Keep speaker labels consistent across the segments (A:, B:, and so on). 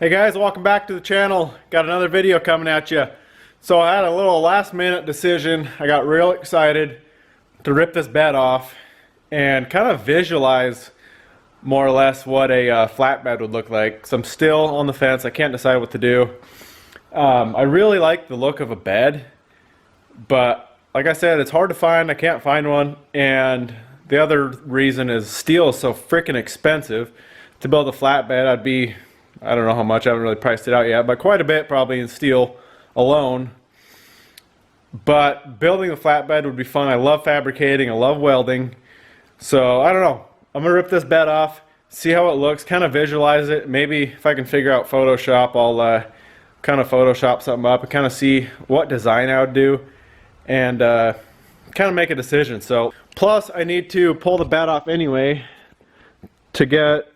A: Hey guys, welcome back to the channel. Got another video coming at you. So I had a little last minute decision. I got real excited to rip this bed off and kind of visualize more or less what a flatbed would look like. So I'm still on the fence. I can't decide what to do. I really like the look of a bed, but like I said, it's hard to find. I can't find one, and the other reason is steel is so freaking expensive. To build a flatbed, I don't know how much, I haven't really priced it out yet, but quite a bit probably in steel alone. But building the flatbed would be fun. I love fabricating, I love welding. So I don't know, I'm gonna rip this bed off, see how it looks, kind of visualize it. Maybe if I can figure out Photoshop, I'll kind of Photoshop something up and kind of see what design I would do and kind of make a decision. So plus I need to pull the bed off anyway to get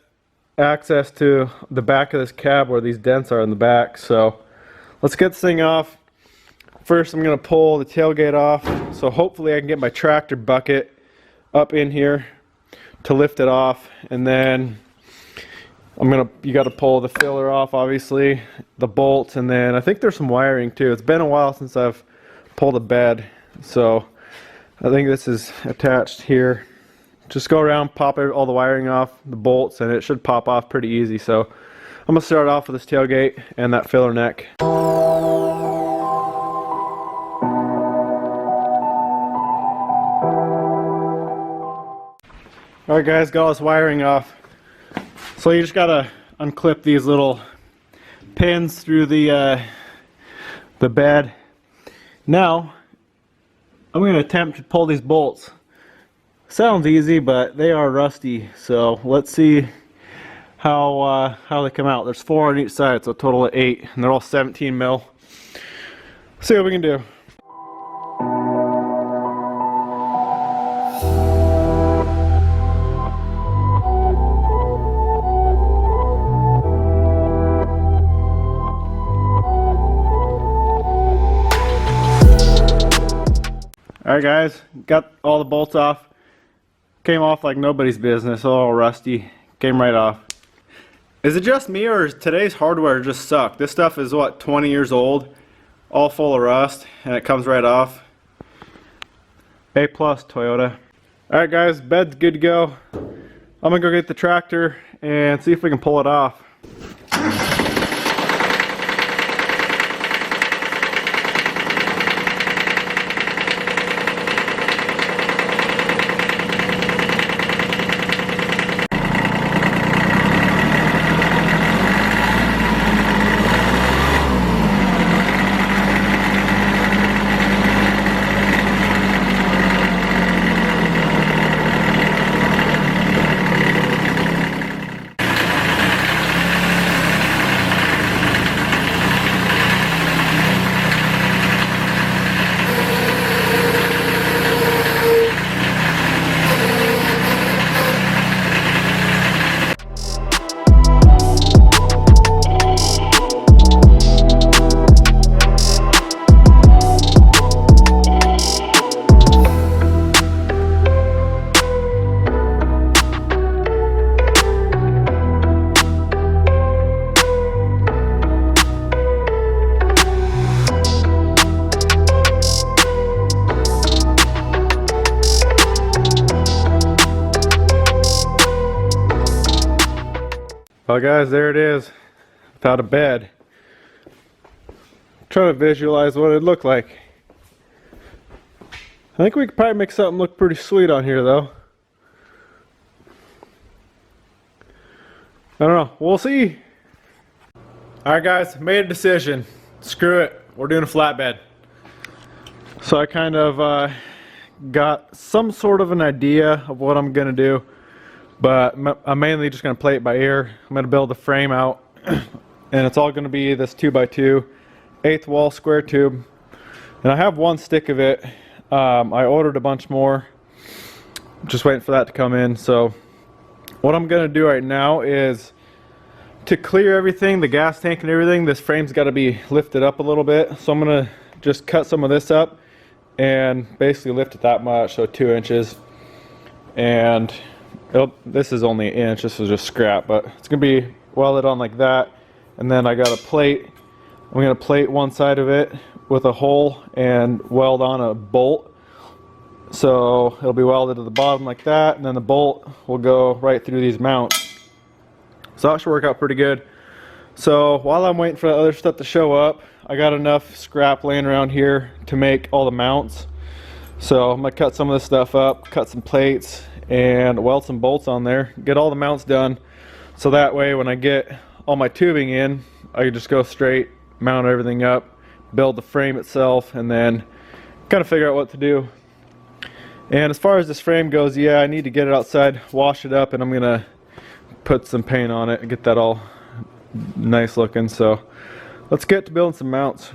A: access to the back of this cab where these dents are in the back. So let's get this thing off. First I'm going to pull the tailgate off, so hopefully I can get my tractor bucket up in here to lift it off, and then you got to pull the filler off, obviously, the bolts, and then I think there's some wiring too. It's been a while since I've pulled a bed, so I think this is attached here. Just go around, pop all the wiring off, the bolts, and it should pop off pretty easy. So I'm going to start off with this tailgate and that filler neck. Alright guys, got all this wiring off. So you just got to unclip these little pins through the bed. Now I'm going to attempt to pull these bolts. Sounds easy, but they are rusty, so let's see how they come out. There's 4 on each side, so a total of 8, and they're all 17 mil. See what we can do. Alright guys, got all the bolts off. Came off like nobody's business, all rusty. Came right off. Is it just me, or today's hardware just suck? This stuff is what, 20 years old, all full of rust, and it comes right off. A+ Toyota. Alright guys, bed's good to go. I'm gonna go get the tractor and see if we can pull it off. Well guys, there it is, without a bed. Trying to visualize what it'd look like. I think we could probably make something look pretty sweet on here though. I don't know, we'll see. Alright guys, made a decision. Screw it, we're doing a flatbed. So I kind of got some sort of an idea of what I'm gonna do, but I'm mainly just going to play it by ear. I'm going to build the frame out, and it's all going to be this 2x2 1/8 wall square tube, and I have one stick of it. I ordered a bunch more, just waiting for that to come in. So what I'm going to do right now is to clear everything, the gas tank and everything, this frame's got to be lifted up a little bit, so I'm going to just cut some of this up and basically lift it that much, so 2 inches, and this is only an inch, this is just scrap, but it's gonna be welded on like that, and then I got a plate. I'm going to plate one side of it with a hole and weld on a bolt. So it'll be welded to the bottom like that, and then the bolt will go right through these mounts. So that should work out pretty good. So while I'm waiting for the other stuff to show up, I got enough scrap laying around here to make all the mounts. So I'm going to cut some of this stuff up, cut some plates, and weld some bolts on there, get all the mounts done. So that way when I get all my tubing in, I can just go straight, mount everything up, build the frame itself, and then kind of figure out what to do. And as far as this frame goes, yeah, I need to get it outside, wash it up, and I'm gonna put some paint on it and get that all nice looking. So let's get to building some mounts.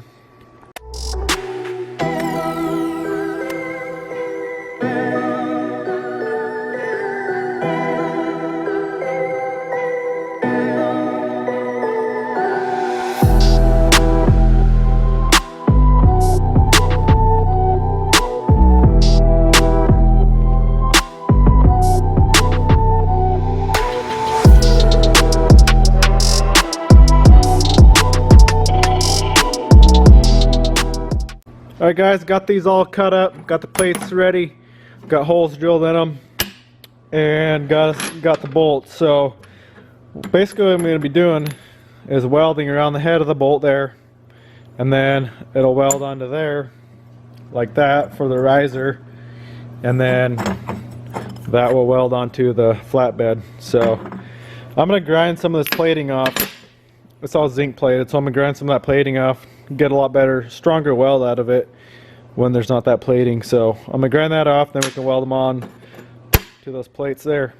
A: Alright guys, got these all cut up, got the plates ready, got holes drilled in them, and got the bolts. So basically what I'm going to be doing is welding around the head of the bolt there, and then it'll weld onto there like that for the riser, and then that will weld onto the flatbed. So I'm going to grind some of this plating off. It's all zinc plated, so I'm going to grind some of that plating off, get a lot better, stronger weld out of it when there's not that plating. So I'm going to grind that off, then we can weld them on to those plates there.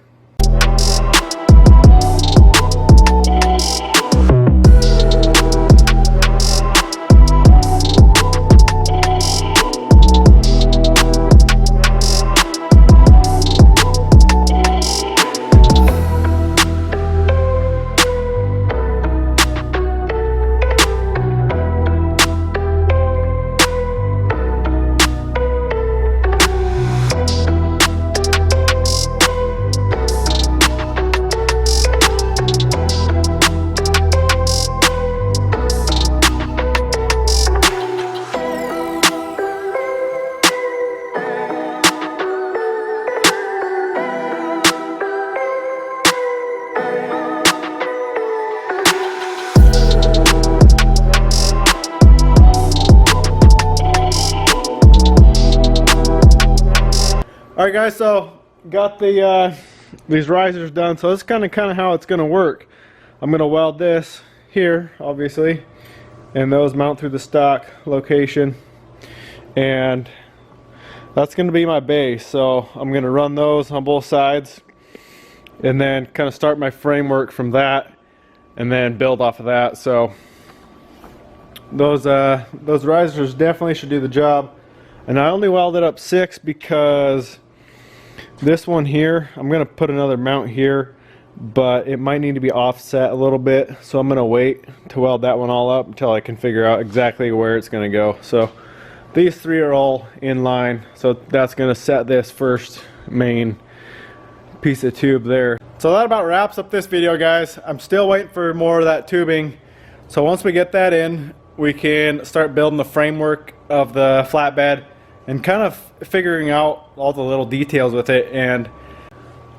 A: Alright guys, so got the these risers done. So this is kind of how it's going to work. I'm going to weld this here, obviously, and those mount through the stock location, and that's going to be my base. So I'm going to run those on both sides, and then kind of start my framework from that, and then build off of that. So those risers definitely should do the job. And I only welded up 6 because this one here, I'm going to put another mount here, but it might need to be offset a little bit, so I'm going to wait to weld that one all up until I can figure out exactly where it's going to go. So these 3 are all in line, so that's going to set this first main piece of tube there. So that about wraps up this video, guys. I'm still waiting for more of that tubing, so once we get that in, we can start building the framework of the flatbed and kind of figuring out all the little details with it. And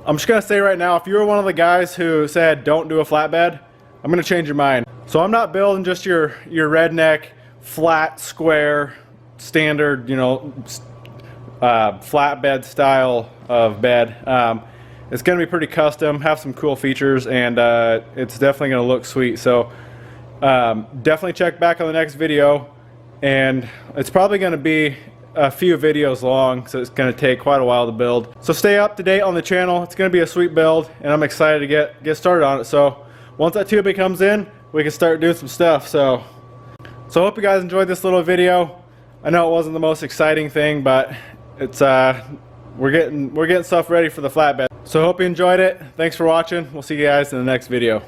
A: I'm just gonna say right now, if you were one of the guys who said don't do a flatbed, I'm gonna change your mind. So I'm not building just your redneck flat square standard, you know, flatbed style of bed. It's gonna be pretty custom, have some cool features, and it's definitely gonna look sweet. So definitely check back on the next video, and it's probably going to be a few videos long, so it's going to take quite a while to build. So stay up to date on the channel. It's going to be a sweet build, and I'm excited to get started on it. So once that tubing comes in, we can start doing some stuff. So I hope you guys enjoyed this little video. I know it wasn't the most exciting thing, but it's we're getting stuff ready for the flatbed. So I hope you enjoyed it. Thanks for watching. We'll see you guys in the next video.